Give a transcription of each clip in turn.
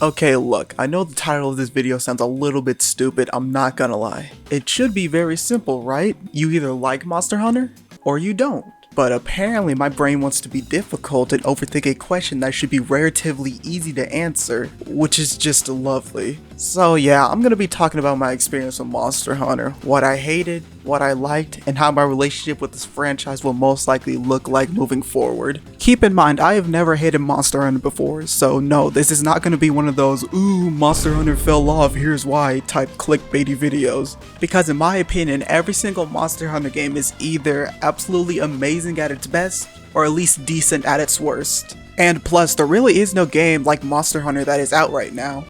Okay, look, I know the title of this video sounds a little bit stupid, I'm not gonna lie. It should be very simple, right? You either like Monster Hunter, or you don't. But apparently my brain wants to be difficult and overthink a question that should be relatively easy to answer, which is just lovely. So yeah, I'm gonna be talking about my experience with Monster Hunter, what I hated, what I liked, and how my relationship with this franchise will most likely look like moving forward. Keep in mind, I have never hated Monster Hunter before, so no, this is not gonna be one of those, ooh, Monster Hunter fell off, here's why, type clickbaity videos. Because in my opinion, every single Monster Hunter game is either absolutely amazing at its best, or at least decent at its worst. And plus, there really is no game like Monster Hunter that is out right now.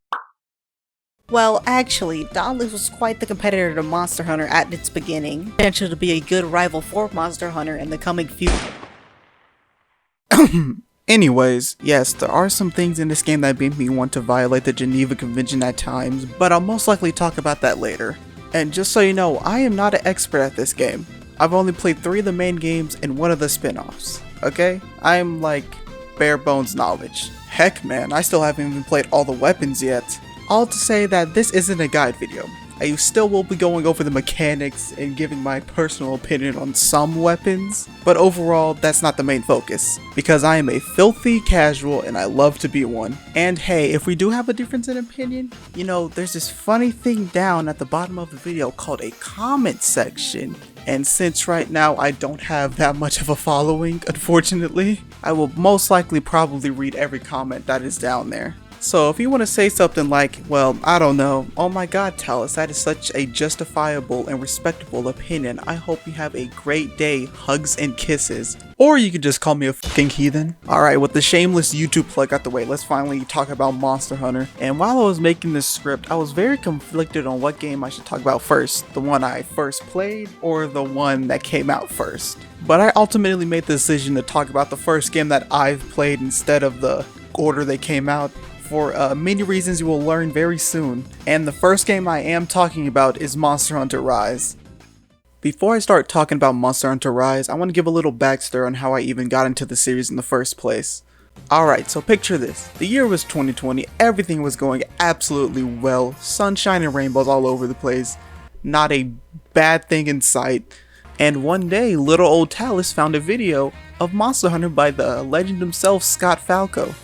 Well, actually, Dauntless was quite the competitor to Monster Hunter at its beginning, potential to be a good rival for Monster Hunter in the coming future. Anyways, yes, there are some things in this game that made me want to violate the Geneva Convention at times, but I'll most likely talk about that later. And just so you know, I am not an expert at this game. I've only played 3 of the main games and 1 of the spin-offs, okay? I'm like bare bones knowledge. Heck man, I still haven't even played all the weapons yet. All to say that this isn't a guide video. I still will be going over the mechanics and giving my personal opinion on some weapons, but overall that's not the main focus, because I am a filthy casual and I love to be one. And hey, if we do have a difference in opinion, you know, there's this funny thing down at the bottom of the video called a comment section, and since right now I don't have that much of a following, unfortunately, I will most likely probably read every comment that is down there. So if you want to say something like, well, I don't know, oh my god Talus, that is such a justifiable and respectable opinion, I hope you have a great day, hugs and kisses. Or you could just call me a fucking heathen. Alright, with the shameless YouTube plug out the way, let's finally talk about Monster Hunter. And while I was making this script, I was very conflicted on what game I should talk about first. The one I first played, or the one that came out first. But I ultimately made the decision to talk about the first game that I've played instead of the order they came out, for many reasons you will learn very soon. And the first game I am talking about is Monster Hunter Rise. Before I start talking about Monster Hunter Rise, I want to give a little backstory on how I even got into the series in the first place. Alright, so picture this. The year was 2020, everything was going absolutely well, sunshine and rainbows all over the place, not a bad thing in sight. And one day, little old Talus found a video of Monster Hunter by the legend himself, Scott Falco.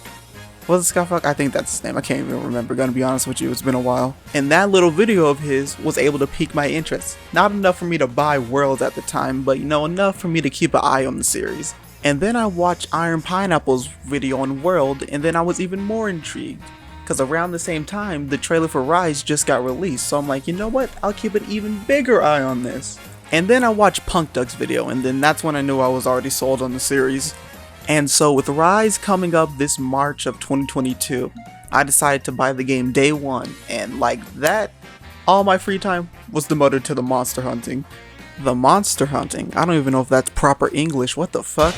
Was it Scott Falco? I think that's his name. I can't even remember, gonna be honest with you, it's been a while. And that little video of his was able to pique my interest. Not enough for me to buy Worlds at the time, but you know, enough for me to keep an eye on the series. And then I watched Iron Pineapple's video on World, and then I was even more intrigued. Cause around the same time, the trailer for Rise just got released, so I'm like, you know what, I'll keep an even bigger eye on this. And then I watched Punk Duck's video, and then that's when I knew I was already sold on the series. And so with Rise coming up this March of 2022, I decided to buy the game day one, and like that, all my free time was devoted to the monster hunting. The monster hunting? I don't even know if that's proper English, what the fuck?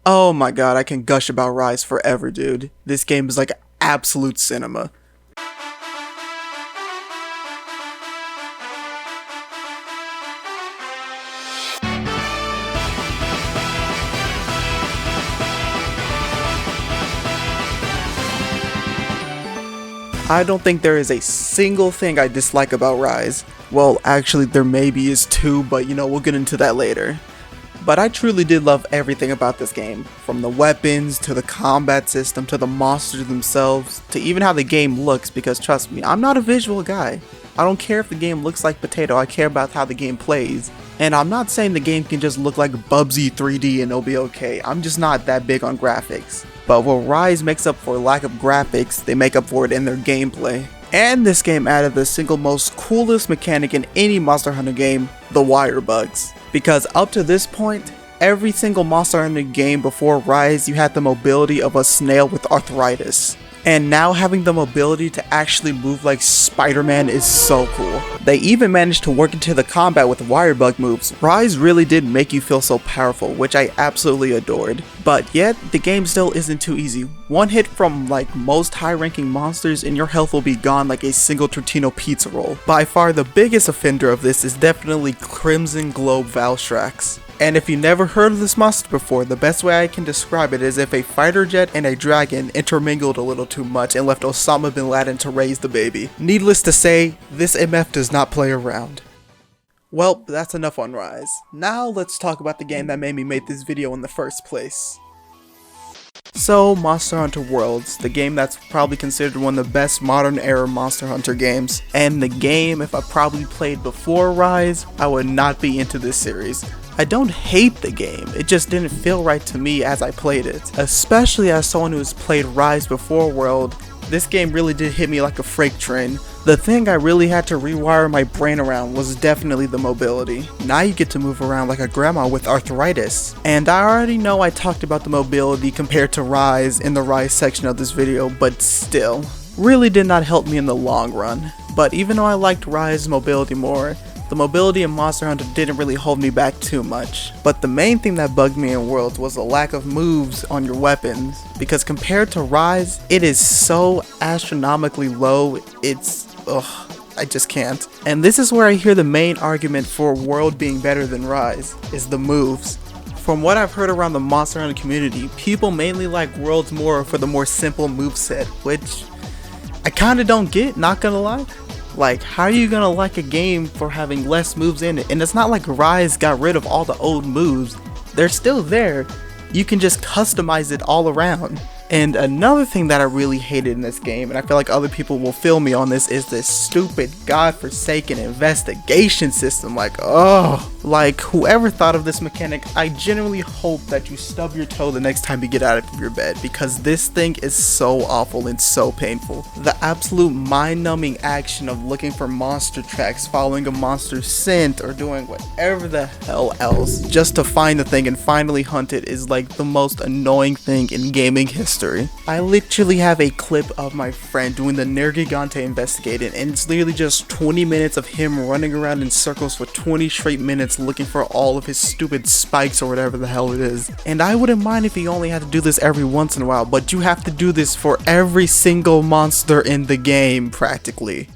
Oh my god, I can gush about Rise forever, dude. This game is like absolute cinema. I don't think there is a single thing I dislike about Rise. Well, actually there maybe is 2, but you know, we'll get into that later. But I truly did love everything about this game, from the weapons, to the combat system, to the monsters themselves, to even how the game looks, because trust me, I'm not a visual guy. I don't care if the game looks like potato, I care about how the game plays. And I'm not saying the game can just look like Bubsy 3D and it'll be okay, I'm just not that big on graphics. But what Rise makes up for lack of graphics, they make up for it in their gameplay. And this game added the single most coolest mechanic in any Monster Hunter game, the wire bugs. Because up to this point, every single Monster Hunter game before Rise, you had the mobility of a snail with arthritis. And now having the mobility to actually move like Spider-Man is so cool. They even managed to work into the combat with wire bug moves. Rise really did make you feel so powerful, which I absolutely adored. But yet, the game still isn't too easy. One hit from like most high-ranking monsters and your health will be gone like a single Tortino pizza roll. By far the biggest offender of this is definitely Crimson Globe Valstrax. And if you never heard of this monster before, the best way I can describe it is if a fighter jet and a dragon intermingled a little too much and left Osama bin Laden to raise the baby. Needless to say, this MF does not play around. Well, that's enough on Rise. Now let's talk about the game that made me make this video in the first place. So, Monster Hunter Worlds, the game that's probably considered one of the best modern era Monster Hunter games, and the game if I probably played before Rise, I would not be into this series. I don't hate the game, it just didn't feel right to me as I played it. Especially as someone who's played Rise before World, this game really did hit me like a freight train. The thing I really had to rewire my brain around was definitely the mobility. Now you get to move around like a grandma with arthritis. And I already know I talked about the mobility compared to Rise in the Rise section of this video, but still, really did not help me in the long run. But even though I liked Rise mobility more, the mobility in Monster Hunter didn't really hold me back too much. But the main thing that bugged me in Worlds was the lack of moves on your weapons, because compared to Rise, it is so astronomically low, I just can't. And this is where I hear the main argument for World being better than Rise, is the moves. From what I've heard around the Monster Hunter community, people mainly like Worlds more for the more simple moveset, which I kinda don't get, not gonna lie. Like, how are you gonna like a game for having less moves in it? And it's not like Rise got rid of all the old moves. They're still there. You can just customize it all around. And another thing that I really hated in this game, and I feel like other people will feel me on this, is this stupid godforsaken investigation system. Like, whoever thought of this mechanic, I genuinely hope that you stub your toe the next time you get out of your bed, because this thing is so awful and so painful. The absolute mind-numbing action of looking for monster tracks, following a monster's scent, or doing whatever the hell else just to find the thing and finally hunt it is like the most annoying thing in gaming history. I literally have a clip of my friend doing the Nergigante investigating, and it's literally just 20 minutes of him running around in circles for 20 straight minutes looking for all of his stupid spikes or whatever the hell it is. And I wouldn't mind if he only had to do this every once in a while, but you have to do this for every single monster in the game, practically.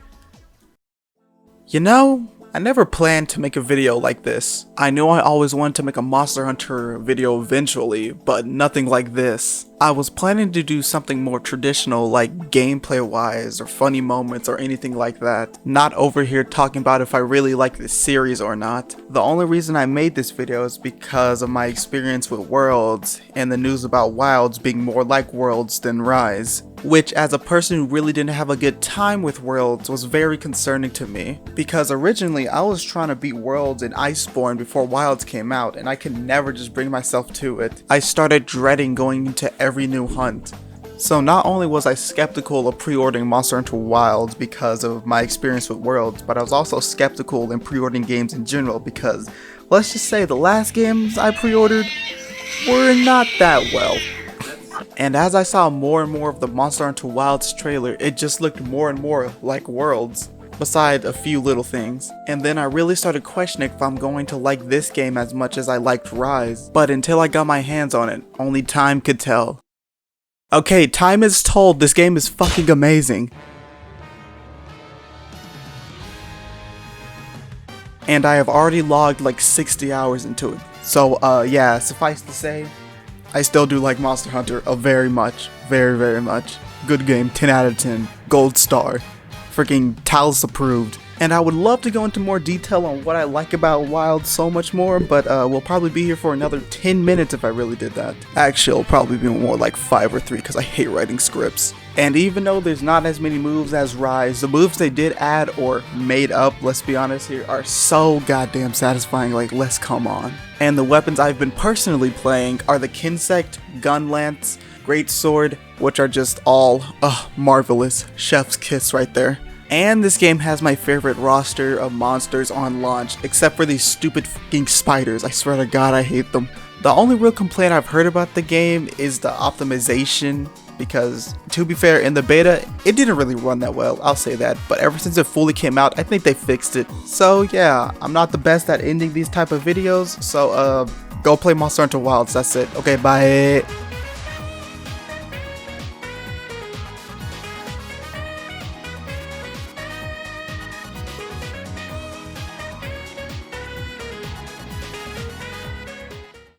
You know, I never planned to make a video like this. I knew I always wanted to make a Monster Hunter video eventually, but nothing like this. I was planning to do something more traditional, like gameplay wise or funny moments or anything like that. Not over here talking about if I really like this series or not. The only reason I made this video is because of my experience with Worlds and the news about Wilds being more like Worlds than Rise. Which, as a person who really didn't have a good time with Worlds, was very concerning to me. Because originally I was trying to beat Worlds in Iceborne before Wilds came out, and I could never just bring myself to it. I started dreading going into every new hunt. So not only was I skeptical of pre-ordering Monster Hunter Wilds because of my experience with Worlds, but I was also skeptical in pre-ordering games in general because, let's just say, the last games I pre-ordered were not that well. And as I saw more and more of the Monster Hunter Wilds trailer, it just looked more and more like Worlds, beside a few little things. And then I really started questioning if I'm going to like this game as much as I liked Rise. But until I got my hands on it, only time could tell. Okay, time is told, this game is fucking amazing. And I have already logged like 60 hours into it. So yeah, suffice to say, I still do like Monster Hunter very much. Very much. Good game, 10 out of 10. Gold star. Freaking Talos approved. And I would love to go into more detail on what I like about Wild so much more, but we'll probably be here for another 10 minutes if I really did that. Actually, it'll probably be more like 5 or 3 because I hate writing scripts. And even though there's not as many moves as Rise, the moves they did add or made up, let's be honest here, are so goddamn satisfying, like let's come on. And the weapons I've been personally playing are the Kinsect, Gunlance, Greatsword, which are just all marvelous. Chef's kiss right there. And this game has my favorite roster of monsters on launch, except for these stupid fucking spiders. I swear to God, I hate them. The only real complaint I've heard about the game is the optimization, because to be fair, in the beta, it didn't really run that well, I'll say that, but ever since it fully came out, I think they fixed it. So yeah, I'm not the best at ending these type of videos, so go play Monster Hunter Wilds, that's it. Okay, bye.